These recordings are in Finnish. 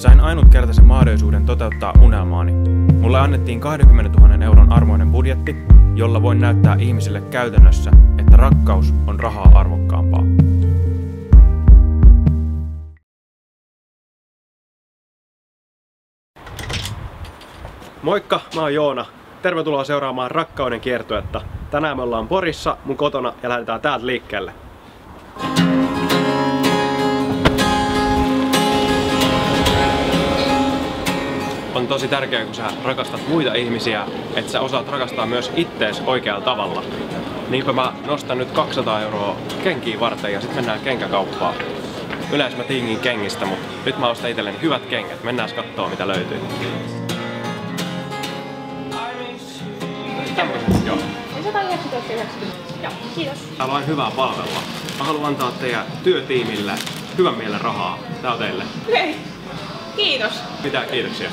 Sain ainutkertaisen mahdollisuuden toteuttaa unelmaani. Mulle annettiin 20 000 euron armoinen budjetti, jolla voin näyttää ihmisille käytännössä, että rakkaus on rahaa arvokkaampaa. Moikka, mä oon Joona. Tervetuloa seuraamaan Rakkauden kiertuetta. Tänään me ollaan Porissa, mun kotona, ja lähdetään täältä liikkeelle. On tosi tärkeää, kun sä rakastat muita ihmisiä, että sä osaat rakastaa myös ittees oikealla tavalla. Niinpä mä nostan nyt 200 € kenkiä varten ja sit mennään kenkäkauppaan. Yleensä mä tingin kengistä, mutta nyt mä ostan itselleni hyvät kengät. Mennään kattoo mitä löytyy. Tämmöiset, joo. 119,90. Joo, kiitos. Täällä on hyvää palvelua. Mä haluan antaa teidän työtiimille hyvän mielen rahaa. Tää on teille. Hei, kiitos. Mitä kiitoksia.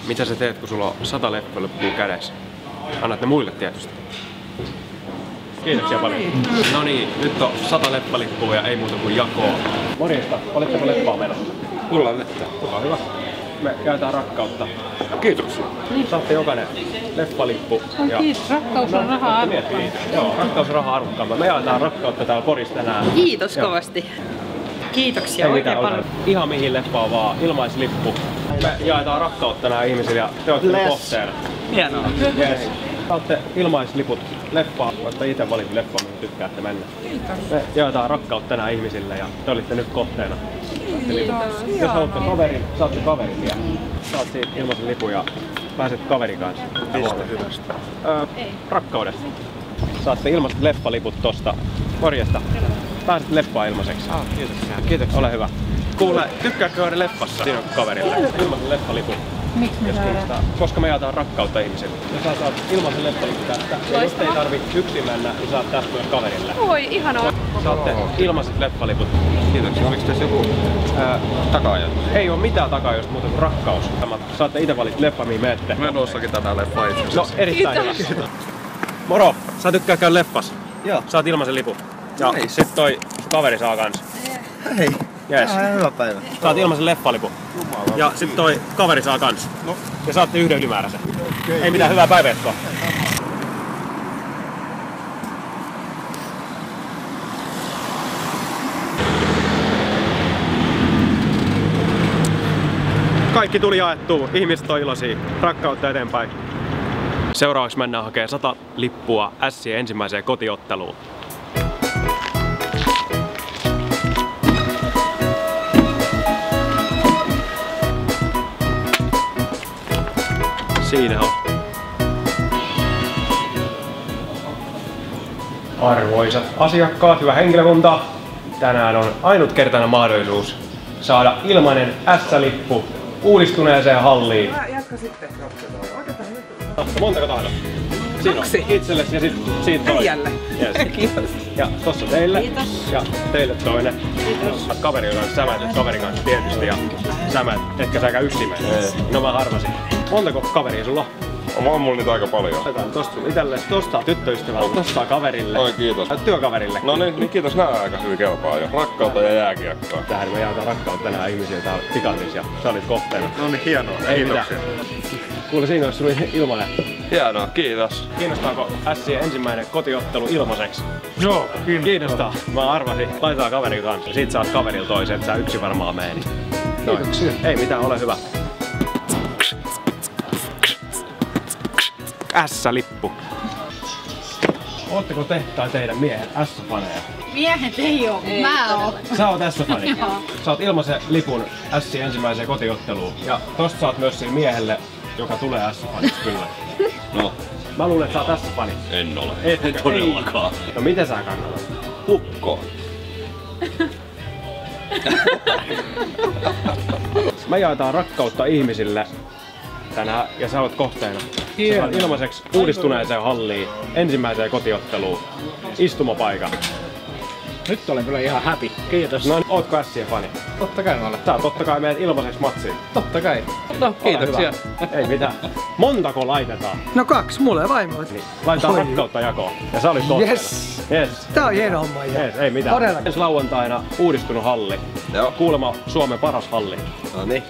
Mitä sä teet, kun sulla on 100 leffalippua kädessä? Annat ne muille tietysti. Kiitoksia paljon. No niin, nyt on 100 leffalippua ja ei muuta kuin jakoa. Morjesta, oletteko leppaa menossa? Tullaan lettä. Olkaa hyvä. Me jaetaan rakkautta. Kiitoksia. Saatte jokainen leffalippu. Ja... Kiitos, rakkaus on rahaa arvokkaampaa. Joo, rakkaus on rahaa arvokkaampaa. Me jaetaan rakkautta täällä Porissa tänään. Kiitos Joo. kovasti. Kiitoksia Ei oikein mitään, paljon. Ihan mihin leffaan vaan, ilmaislippu. Me jaetaan rakkautta nää ihmisille ja te olette kohteena. Hienoa. Yes. Saatte ilmaisliput leffaan, voitte itse valita leffaan, mihin tykkäätte mennä. Kiitos. Me jaetaan rakkautta nää ihmisille ja te olitte nyt kohteena. Kiitos. Jos haluatte kaverin, saatte kaverin vielä. Saat siitä ilmaisen lipun ja pääset kaverin kanssa. Mistä hyvästä? Rakkaudesta. Saatte ilmaiset leffaliput tosta. Morjesta. Pääset leffaan ilmaiseksi. Kiitoksia. Ole hyvä. Kuule, tykkääkö käydä leffassa? Siinä on kaverille. Ilmaisen leffalipun. Miksi me saadaan? Koska me jaetaan rakkautta ihmisille. Jos sä saat ilmaisen leffalipun tästä, ja jos ei tarvi yksin mennä, niin saat tästä myös kaverille. Oi, ihanaa. Saatte ilmaiset leffaliput. Kiitoksia. Oliko tässä joku taka-ajatus? Ei oo mitään takaajosta muuta kuin rakkaus. Saatte ite valita leffa, mihin menette. Mä en ossakin tätä leffaa itse asiassa. No, erittäin hyvä. Moro! Sä tykkää käydä leffassa. Joo. Saat ilmaisen lipun. Ja Hei. sit toi sun kaveri saa kans. Hei. Jees. Hyvä päivä. Saat ilmaisen leffalipun. Ja sit toi kaveri saa kans. No. Ja saatte yhden ylimääräisen. Ei mitään, hyvää päivänjatkoa. Kaikki tuli jaettua, ihmiset on iloisia, rakkautta eteenpäin. Seuraavaksi mennään hakemaan 100 lippua Ässien ensimmäiseen kotiotteluun. Siinä on. Arvoisat asiakkaat, hyvä henkilökunta. Tänään on ainutkertainen mahdollisuus saada ilmainen S-lippu uudistuneeseen halliin. Jatka sitten. Montako tahdot? Siinä on itsellesi ja sit siitä toinen. Äijälle. Yes. Kiitos. Ja tossa teille. Kiitos. Ja teille toinen. Kiitos. Kaveri on sä menet kaverin kanssa tietysti ja sä menet, etkä säkä yksin mene. No mä arvasin. Montako kaveria sulla on? On mulla niitä aika paljon. Otetaan tosta sun itelle, tosta tyttöystävälle, tosta kaverille. Oi kiitos. Työkaverille. No niin kiitos, nää aika hyvin kelpaa jo. Rakkautta ja jääkiekkoa. Tähän me jaetaan rakkautta tänään ihmisiä täällä Pikantissa ja sä olit kohteena. No niin, hienoa. Ei Kiitoksia. Kuule, siinä olisi sulle ilmanen. Hienoa, kiitos. Kiinnostaako Ässien ensimmäinen kotiottelu ilmaiseksi? Joo, Kiinnostaa. Mä arvasin. Laitetaan kaverin kanssa. Sit saat kaverilla toisen, että sä yksin varmaan mene. Kiitoksia. Ei mitään, ole hyvä. S-lippu. Ootteko te tai teidän miehen S-faneja? Miehet ei oo, mä oon. Sä oot S-fani. Joo. Saat ilmaisen lipun Ässien ensimmäiseen kotiotteluun. Ja tosta saat myös sille miehelle, joka tulee S-faniksi kyllä. No, Mä luulen, että sä oot S-fani. en ole. Etkö? Todellakaan. Ei. No miten sä kannatat? Lukko. Me jaetaan rakkautta ihmisille tänään ja sä oot kohteena. Sä saat ilmaiseksi uudistuneeseen halliin, ensimmäiseen kotiotteluun, istumapaikan. Nyt olen kyllä ihan happy. Kiitos. No, ootko Ässien fani? Totta kai mä olen. Sä totta kai meet ilmaiseksi matsiin. Totta kai. No, kiitoksia. Ei mitään. Montako laitetaan? No 2, mulle ja vaimolle. Niin. Laitetaan rakkautta jakoon. Ja sä olit kohteena. Yes. Tää on hieno homma. Yes, ei mitään. Todellakin. Ensi lauantaina uudistunut halli. Joo. Kuulemma Suomen paras halli. No niin.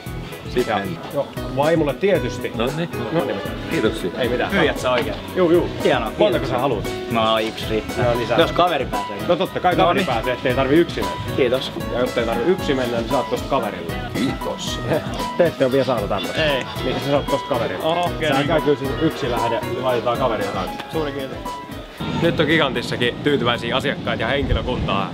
Ja, joo, vaimolle tietysti. No niin. Kiitoksia. Ei mitään. Pyydät sä oikein? Juu. Hienoa. Montako sä haluat? No, 1 riittää. No niin, sä. Jos kaveri pääsee. No totta kai kaveri pääsee, ettei tarvi yksin mennä. Kiitos. Ja jotta ei tarvi yksin mennä, niin saat tosta kaverille. Kiitos. Te ette ole vielä saanut tämmöstä. Ei. Niin sä saat tosta kaverille. Okei. Sä käy kyllä yksin lähde, laitetaan kaveria kanssa. Suuri kiitos. Nyt on Gigantissakin tyytyväisiä asiakkaita ja henkilökuntaa.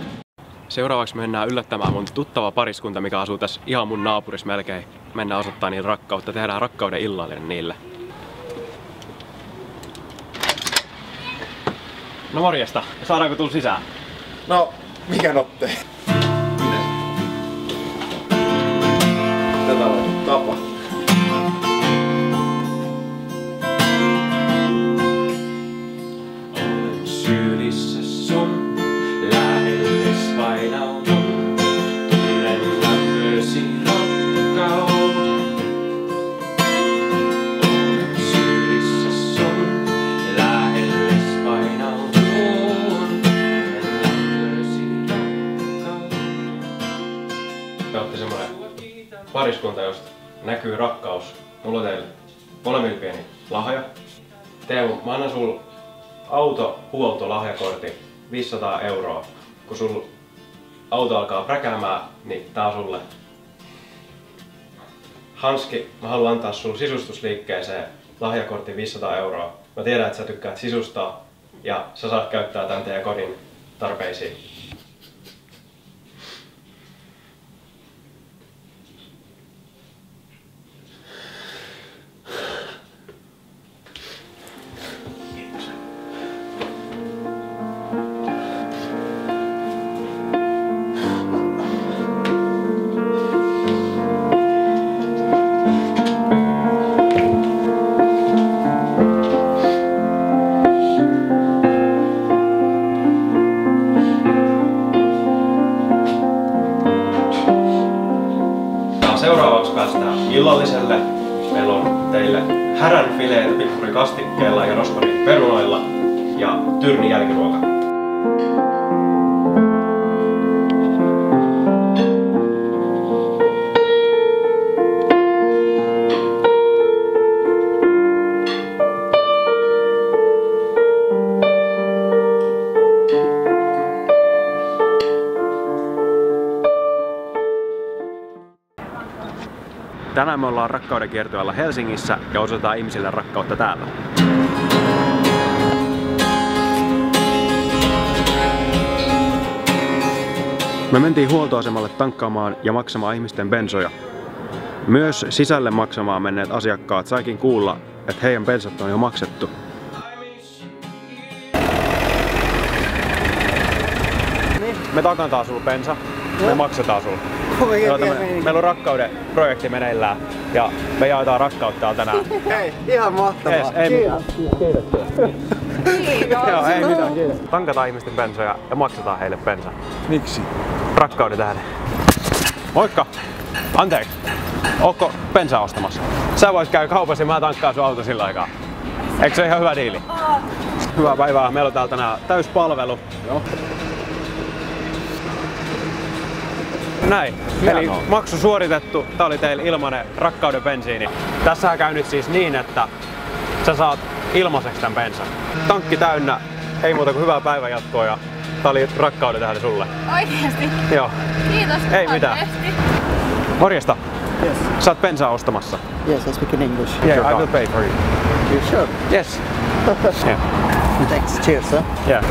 Seuraavaksi mennään yllättämään mun tuttava pariskunta, mikä asuu tässä ihan mun naapurissa melkein. Mennään osoittaa niille rakkautta, tehdään rakkauden illallinen niille. No morjesta, saadaanko tulla sisään? No, mikä notte? Tätä on tapa. Olen sylissä sun lähellesi vainaudun. Tunnen lämpösi rakkauden. Olen sylissä sun lähellesi vainaudun. Tunnen lämpösi rakkauden. Te ootte semmonen pariskunta, josta näkyy rakkaus. Mulla on teille molemmille pieni lahja. Teemu, mä annan sul autohuoltolahjakortin 500 €. Kun sul auto alkaa präkäämään, niin tää on sulle. Hanski, mä haluan antaa sul sisustusliikkeeseen lahjakortin 500 €. Mä tiedän, että sä tykkäät sisustaa ja sä saat käyttää tän teidän kodin tarpeisiin. Seuraavaksi päästään illalliselle. Meillä on teille häränfileitä pippurikastikkeella ja rosmariperunoilla ja tyrni jälkiruoka. Tänään me ollaan rakkauden kiertueella Helsingissä ja osoitetaan ihmisille rakkautta täällä. Me mentiin huoltoasemalle tankkaamaan ja maksamaan ihmisten bensoja. Myös sisälle maksamaan menneet asiakkaat saikin kuulla, että heidän bensat on jo maksettu. Me takantaa sul bensa. Me maksetaan sul. Meillä on rakkauden projekti meneillään ja me jaetaan rakkautta tänään. Hei, ihan mahtavaa. Yes, ei mitään. Joo, ei mitään. Kiitos. Tankataan ihmisten bensoja ja maksetaan heille bensa. Miksi? Rakkauden tähden. Moikka! Anteeksi. Ootko bensaa ostamassa? Sä vois käydä kaupassa ja mä tankkaan sun auto sillä aikaa. Eikö se ihan hyvä diili? Hyvää päivää. Meillä on täällä tänään täyspalvelu. Joo. Näin. Eli maksu suoritettu. Tää oli teille ilmanen rakkauden bensiini. Tässähän käy nyt siis niin, että sä saat ilmaiseksi tän bensan. Tankki täynnä. Ei muuta kuin hyvää päivänjatkoa ja tää oli rakkauden tähden sulle. Oikeesti? Joo. Kiitos. Ei mitään. Morjesta. Yes. Sä oot bensaa ostamassa. Yes, I speak in English. Yeah, I will pay for you. You sure? Yes. Yeah. Thanks. Cheers, huh? Yeah.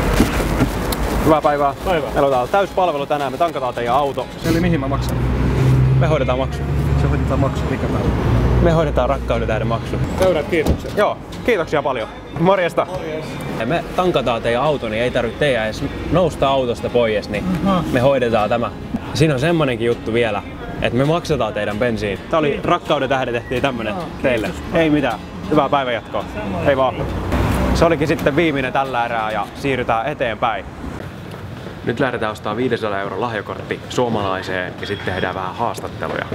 Hyvää päivää. Meillä on täällä täyspalvelu tänään. Me tankataan teidän auto. Se oli mihin mä maksan? Me hoidetaan maksu. Se hoidetaan maksu mikä päivä. Me hoidetaan rakkauden tähden maksu. Seuraat kiitoksia. Joo, kiitoksia paljon. Morjesta. Morjes. Me tankataan teidän auto, niin ei tarvitse teidän edes nousta autosta pois, niin me hoidetaan tämä. Siinä on semmonenkin juttu vielä, että me maksetaan teidän bensiin. Tää oli rakkauden tähden tehtiin tämmönen teille. Ei mitään. Hyvää päivänjatkoa. Hei vaan. Se olikin sitten viimeinen tällä erää ja siirrytään eteenpäin. Nyt lähdetään ostaa 500 € lahjakortti suomalaiseen ja sitten tehdään vähän haastatteluja.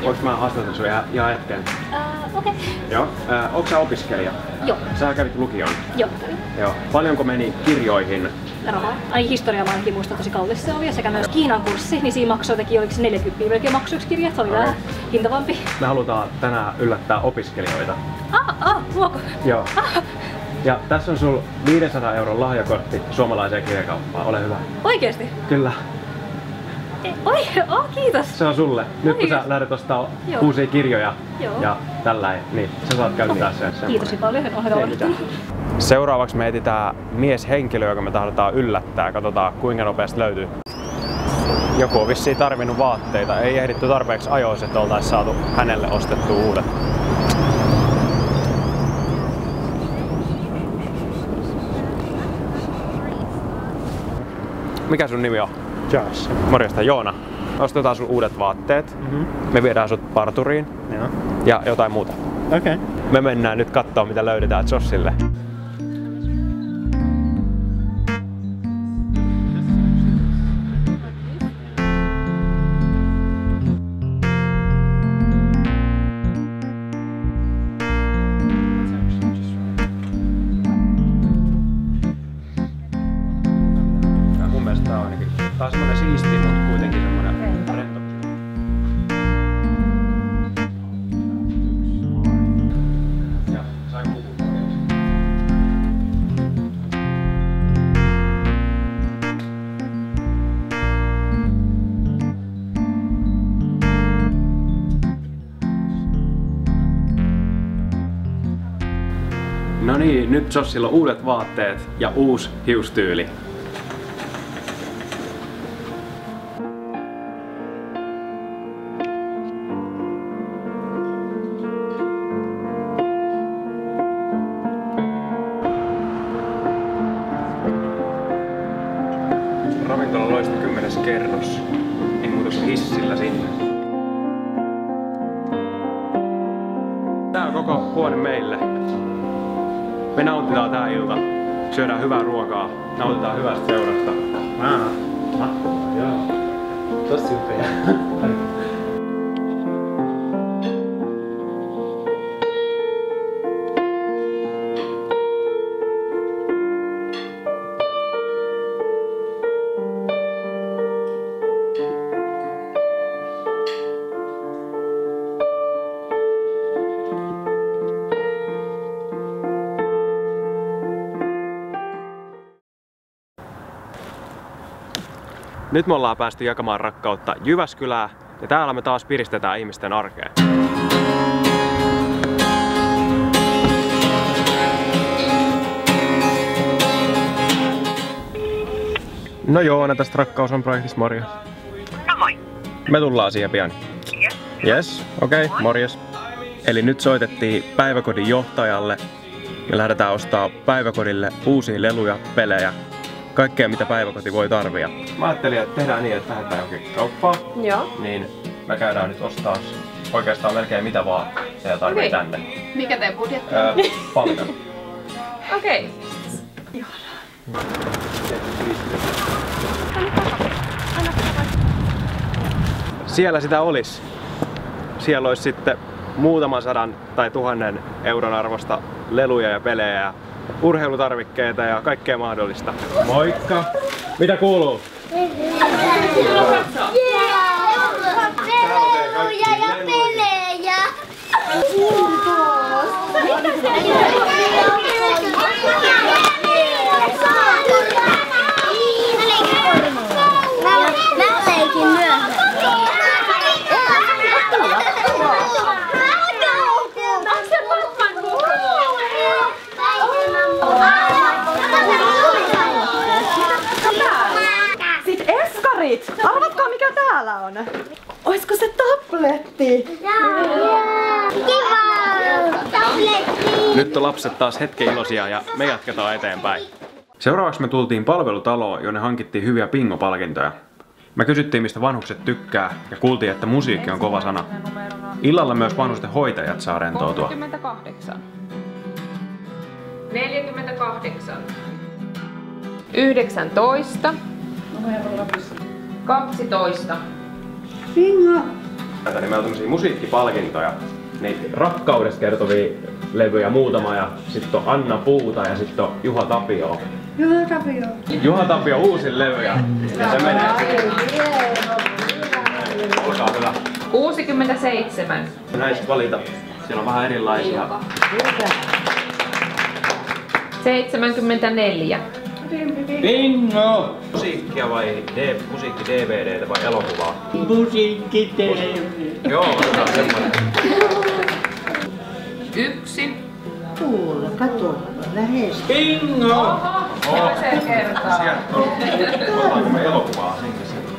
Voinko mä haastatella sua ihan hetken? Okei. Joo. Onko sä opiskelija? Joo. Sä kävit lukion? Joo. Joo. Paljonko meni kirjoihin? Rahaa. Ai historia mä ainakin muistan, tosi kallis se oli. Ja sekä myös Kiinan kurssi, niin siinä maksoi teki oliko se 40 melkein maksu yksi kirja. Se oli vähän hintavampi. Me halutaan tänään yllättää opiskelijoita. Luoko? Joo. Ja tässä on sul 500 € lahjakortti suomalaiseen kirjakauppaan. Ole hyvä. Oikeesti? Kyllä. Kiitos. Se on sulle. Nyt kun sä lähdet ostaa uusia kirjoja ja tälläin, niin sä saat käyttää sen. Kiitos paljon. Seuraavaksi me etsitään mieshenkilö, joka me tahdotaan yllättää. Katsotaan kuinka nopeasti löytyy. Joku on vissiin tarvinnut vaatteita. Ei ehditty tarpeeksi ajoissa, että oltais saatu hänelle ostettua uudet. Mikä sun nimi on? Josh. Morjesta, Joona. Ostetaan sun uudet vaatteet. Me viedään sut parturiin. Ja jotain muuta. Okei. Me mennään nyt kattoo mitä löydetään Joshille. Mun mielestä tää on ainakin. Tää on semmonen siisti, mut kuitenkin semmonen rento. Ja sain puvun korjaus. No niin, nyt Joshilla on uudet vaatteet ja uusi hiustyyli. Ravintola loisti 10. kerros. Ei muuta kuin hissillä sinne. Tää on koko huone meille. Me nautitaan tää ilta. Syödään hyvää ruokaa. Nautitaan hyvästä seurasta. Joo. Tosi upea. Nyt me ollaan päästy jakamaan rakkautta Jyväskylään ja täällä me taas piristetään ihmisten arkeen. No Joona, tästä Rakkaus on -projektista, morjes. No moi. Me tullaan siihen pian. Yes, okei, morjes. Eli nyt soitettiin päiväkodin johtajalle. Me lähdetään ostaa päiväkodille uusia leluja, pelejä. Kaikkea mitä päiväkoti voi tarvia. Mä ajattelin, että tehdään niin, että lähdetään johonkin kauppaan. Joo. Niin me käydään nyt ostaa oikeastaan melkein mitä vaan ja tarvii tänne. Mikä teidän budjetti? Paljon. Okei. Siellä sitä olisi. Siellä olisi sitten muutaman 100 tai 1000 euron arvosta leluja ja pelejä ja urheilutarvikkeita ja kaikkea mahdollista. Moikka! Mitä kuuluu? Ja pelejä! Mä leikin myöhemmin. Sitten eskarit! Arvatkaa mikä täällä on? Oisko se tabletti. Kiva! Tabletti! Nyt on lapset taas hetken iloisia ja me jatketaan eteenpäin. Seuraavaksi me tultiin palvelutaloon, jonne hankittiin hyviä pingopalkintoja. Me kysyttiin, mistä vanhukset tykkää ja kuultiin, että musiikki on kova sana. Illalla myös vanhusten hoitajat saa rentoutua. 38. 48. 19. 12. Bingo! Niin meillä on tämmösiä musiikkipalkintoja. Niitä rakkaudesta kertovia levyjä muutama ja sitten on Anna Puuta ja sitten on Juha Tapio. Juha Tapio. Juha Tapio uusin levy ja se menee. Olkaa hyvä. 67. Näistä valita. Siellä on vähän erilaisia. 74. Bingo! Musiikkia vai musiikki-DVDtä vai elokuvaa? Musiikki-TV. Joo, otetaan semmoinen. 1. Kuule, kato, lähes. Bingo! Se kertaa. Sieltä on. Otaanko me elokuvaa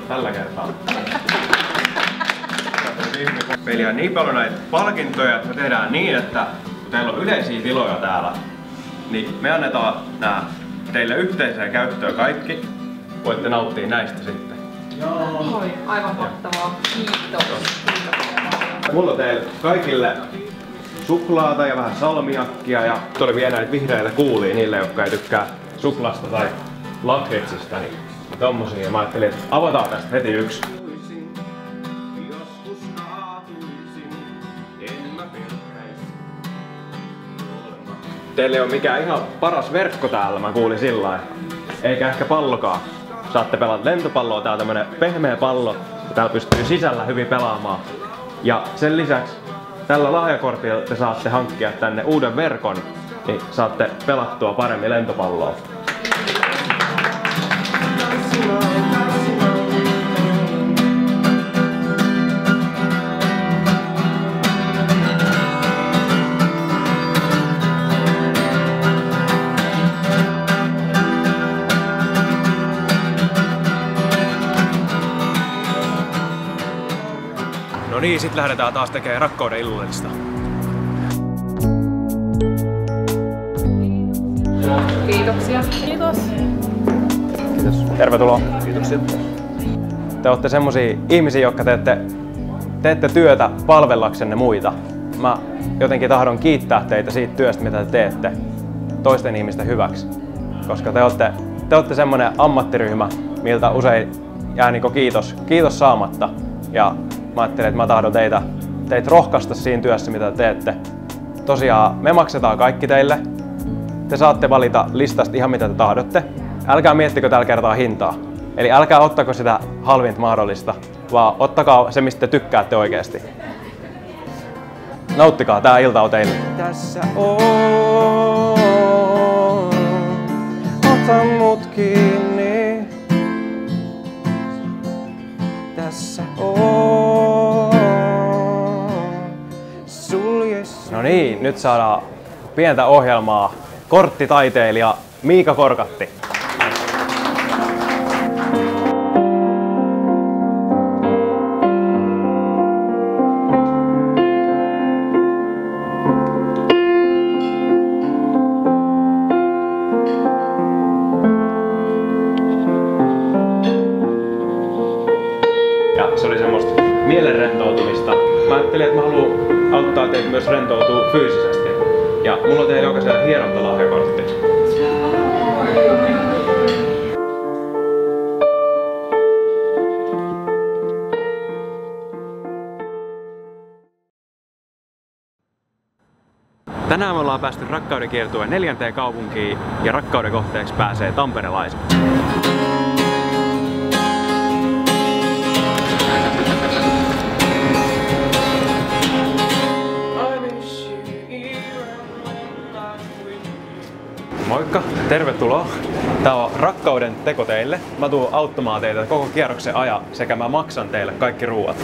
tällä kertaa? Meillä on niin paljon näitä palkintoja, että me tehdään niin, että kun teillä on yleisiä tiloja täällä, niin me annetaan nää teille yhteiseen käyttöön kaikki. Voitte nauttia näistä sitten. Oi, aivan mahtavaa. Kiitos. Mulla on teille kaikille suklaata ja vähän salmiakkia ja tuli vielä näitä vihreitä kuulia niille, jotka ei tykkää suklaasta tai lakritsista, niin tommosia. Ja mä ajattelin, että avataan tästä heti yksi. Teillä ei ole mikään ihan paras verkko täällä, mä kuulin sillain. Eikä ehkä pallokaan. Saatte pelata lentopalloa, tää on tämmönen pehmeä pallo ja täällä pystyy sisällä hyvin pelaamaan. Ja sen lisäksi tällä lahjakortilla te saatte hankkia tänne uuden verkon, niin saatte pelattua paremmin lentopalloa. No niin, sit lähdetään taas tekemään rakkauden illallista. Kiitoksia. Kiitos. Kiitos. Tervetuloa. Kiitoksia. Te olette semmosia ihmisiä, jotka teette työtä palvellaksenne muita. Mä jotenkin tahdon kiittää teitä siitä työstä, mitä te teette toisten ihmisten hyväksi. Koska te olette semmonen ammattiryhmä, miltä usein jää niinku kiitos saamatta. Ja mä ajattelin, että mä tahdon teitä rohkaista siinä työssä, mitä te teette. Tosiaan, me maksetaan kaikki teille. Te saatte valita listasta ihan mitä te tahdotte. Älkää miettikö tällä kertaa hintaa. Eli älkää ottako sitä halvinta mahdollista, vaan ottakaa se, mistä te tykkäätte oikeasti. Nauttikaa, tää ilta on teille. Tässä on, ota mut kiinni. Tässä on, suljes. No niin, nyt saadaan pientä ohjelmaa. Korttitaiteilija Miika Korkatti. Ja se oli semmoista mielen rentoutumista. Mä ajattelin, että mä haluan auttaa teitä myös rentoutua fyysisesti. Ja mulla on teille jokaiselle hierontalahjakortti. Tänään me ollaan päästy rakkauden kiertueen 4. kaupunkiin ja rakkauden kohteeksi pääsee tamperelaiset. Moikka, tervetuloa. Tää on rakkauden teko teille. Mä tuun auttamaan teitä koko kierroksen ajan sekä mä maksan teille kaikki ruuat.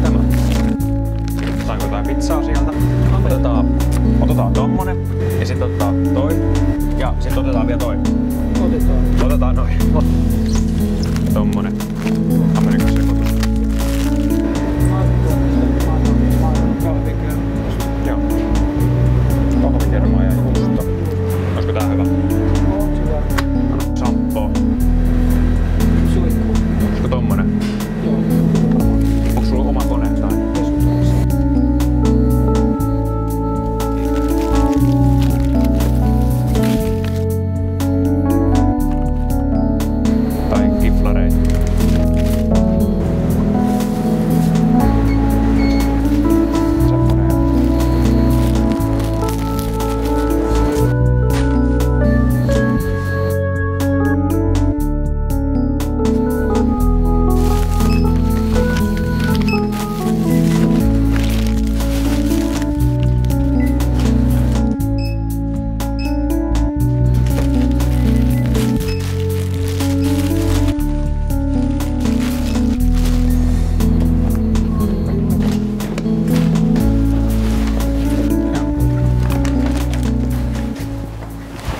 Tämä. Saanko jotain pizzaa sieltä? Otetaan tommonen ja sit otetaan toi ja sit otetaan vielä toi. Otetaan noin. Tommonen. Amerikassa.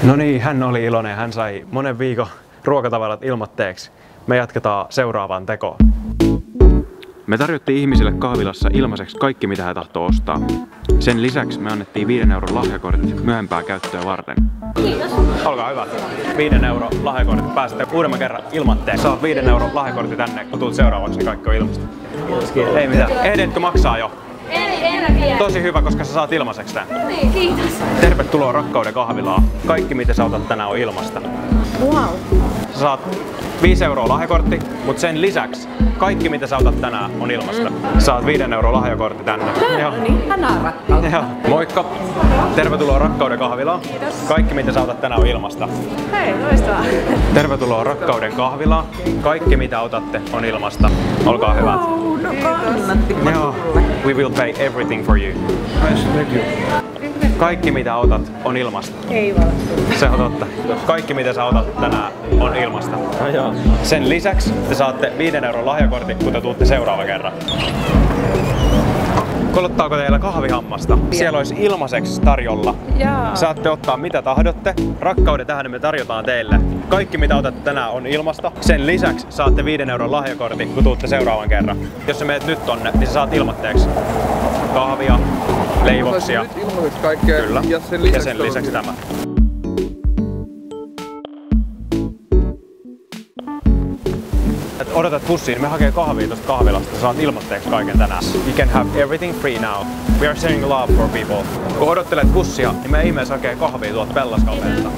No niin, hän oli iloinen. Hän sai monen viikon ruokatavarat ilmatteeksi. Me jatketaan seuraavaan tekoon. Me tarjottiin ihmisille kahvilassa ilmaiseksi kaikki mitä he tahtoo ostaa. Sen lisäksi me annettiin 5 € lahjakortit myöhempää käyttöä varten. Kiitos. Olkaa hyvä. 5 € lahjakortit. Pääsette uudemman kerran ilmatteeksi. Saat 5 € lahjakortti tänne, kun tulet seuraavaksi, niin kaikki on ilmasta. Ei mitään. Ehdetkö maksaa jo? En vielä. Tosi hyvä, koska sä saat ilmaiseksi tän. Niin, kiitos. Tervetuloa Rakkauden kahvilaan. Kaikki mitä sä otat tänään on ilmasta. Wow. Sä saat 5 € lahjakortti, mutta sen lisäksi kaikki mitä sä otat tänään on ilmasta. Saat 5 € lahjakortti tänne. Joo. Joo. Moikka! Tervetuloa Rakkauden kahvilaan. Kiitos. Kaikki mitä sä otat tänään on ilmasta. Hei, loistavaa. Tervetuloa Rakkauden kahvilaan. Kaikki mitä otatte on ilmasta. Olkaa hyvät. Joo. We will pay everything for you. Kaikki mitä otat on ilmasta. Ei valitettavasti. Se on totta. Kaikki mitä sä otat tänään on ilmasta. Sen lisäksi te saatte 5 € lahjakortin, kun te tuutte seuraava kerran. Kolottaako teillä kahvihammasta? Siellä olisi ilmaiseksi tarjolla. Jaa. Saatte ottaa mitä tahdotte. Rakkauden tähden me tarjotaan teille. Kaikki mitä otatte tänään on ilmasta. Sen lisäksi saatte 5 € lahjakortin, kun tuutte seuraavan kerran. Jos sä meet nyt tonne, niin sä saat ilmatteeksi kahvia, leivoksia. Nyt ilmoitus kaikkea. Kyllä. Ja sen lisäksi tämä. Et odotat bussiin, me hakee kahvia tosta kahvilasta, sä saat ilmoitteeksi kaiken tänään. You can have everything free now. We are sharing love for people. Kun odottelet bussia, niin me ihmeessä hakee kahvia tuolta Pellaskapeelta.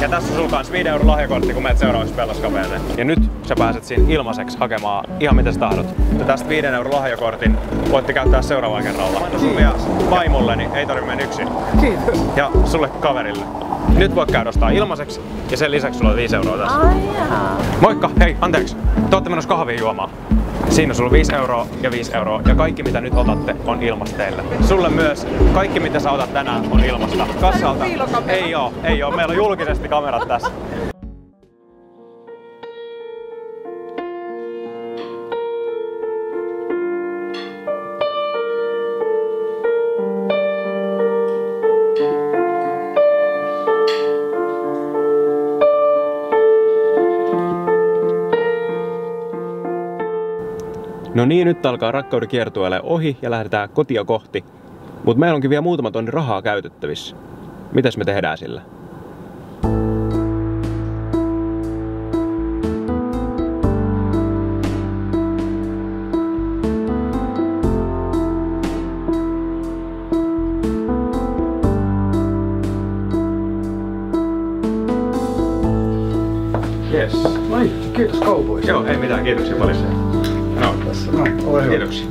Ja tässä sulla kans 5 € lahjakortti, kun menet seuraavaksi Pellaskapeelle. Ja nyt sä pääset siinä ilmaiseksi hakemaan ihan mitä sä tahdot. Ja tästä 5 € lahjakortin voitte käyttää seuraavaan kerralla. Mä sun vielä vaimolle, niin ei tarvitse mennä yksin. Kiitos. Ja sulle kaverille. Nyt voit käydä ostaa ilmaiseksi ja sen lisäksi sulla on 5 € tässä. Moikka! Hei, anteeksi! Te ootte menossa kahvia juomaan. Siinä on sulla 5 € ja 5 € ja kaikki mitä nyt otatte on ilmasta teille. Sulle myös kaikki mitä sä otat tänään on ilmasta. Kassalta. Ei oo. Meillä on julkisesti kamerat tässä. No niin, nyt alkaa Rakkauden kiertueelle ohi ja lähdetään kotia kohti. Mutta meillä onkin vielä muutama tonni rahaa käytettävissä. Mitäs me tehdään sillä? Yes. Ai, kiitos kaupoista. Joo, ei mitään. Kiitoksia paljon. No, Tässä, no, ole hyvä. kiitoksia.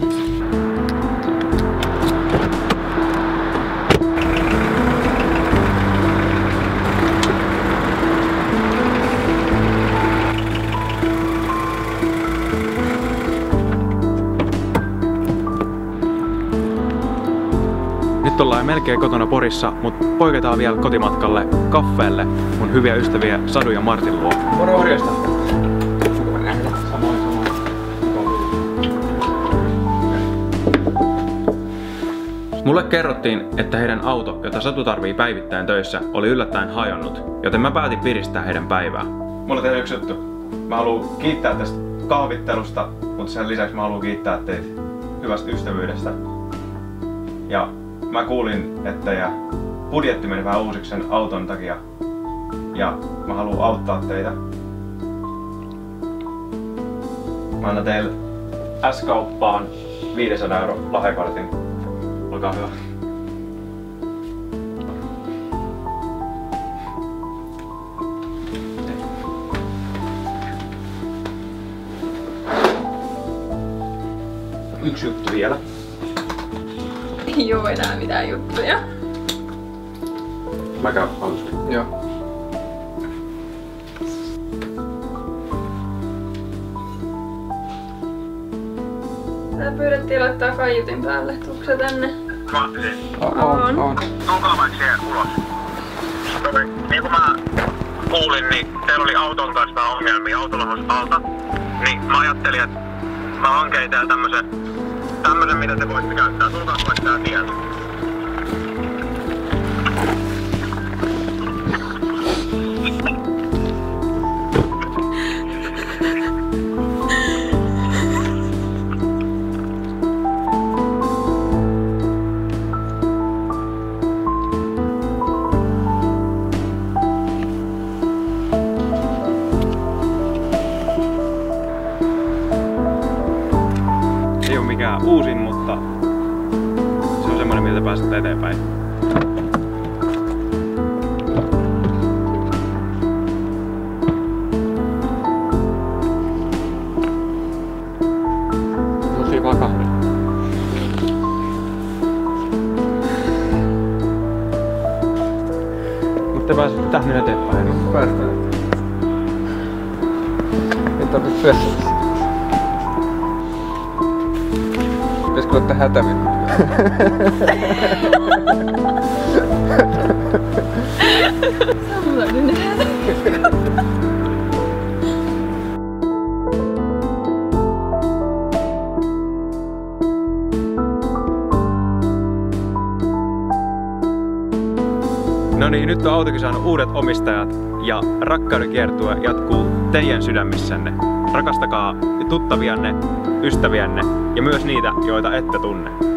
Nyt ollaan melkein kotona Porissa, mutta poiketaan vielä kotimatkalle kaffeelle mun hyviä ystäviä Sadu ja Martin luo. Moro morjesta! Mulle kerrottiin, että heidän auto, jota Satu tarvii päivittäin töissä, oli yllättäen hajonnut, joten mä päätin piristää heidän päivää. Mulla tehdään yksi juttu. Mä haluan kiittää tästä kahvittelusta, mutta sen lisäksi mä haluan kiittää teitä hyvästä ystävyydestä. Ja mä kuulin, että ja budjetti meni vähän uusiksi sen auton takia. Ja mä haluan auttaa teitä. Mä annan teille S-kauppaan 500 € lahjakortin. Olkaa hyvä. Yksi juttu vielä. Ei oo enää mitään juttuja. Mä käyn alusta. Joo. Tää pyydettiin laittaa kaiutin päälle. Tuutko sä tänne? On. Tulkaa vaikka siihen ulos. Niin kuin mä kuulin, niin teillä oli auton kanssa ongelmia autolohos alta. Niin mä ajattelin, että mä hankein täällä tämmösen mitä te voitte käyttää. Tulkaa vaikka tää tieltä. te pääsette eteenpäin. Tosi vaan kahden. Mutta te pääsette tähän eteenpäin. Päästään. Ei tarvitse stressata. Pitäisikö ottaa hätämin? No niin, nyt on autokin saanut uudet omistajat ja rakkauden kiertue jatkuu teidän sydämissänne. Rakastakaa tuttavianne, ystäviänne ja myös niitä, joita ette tunne.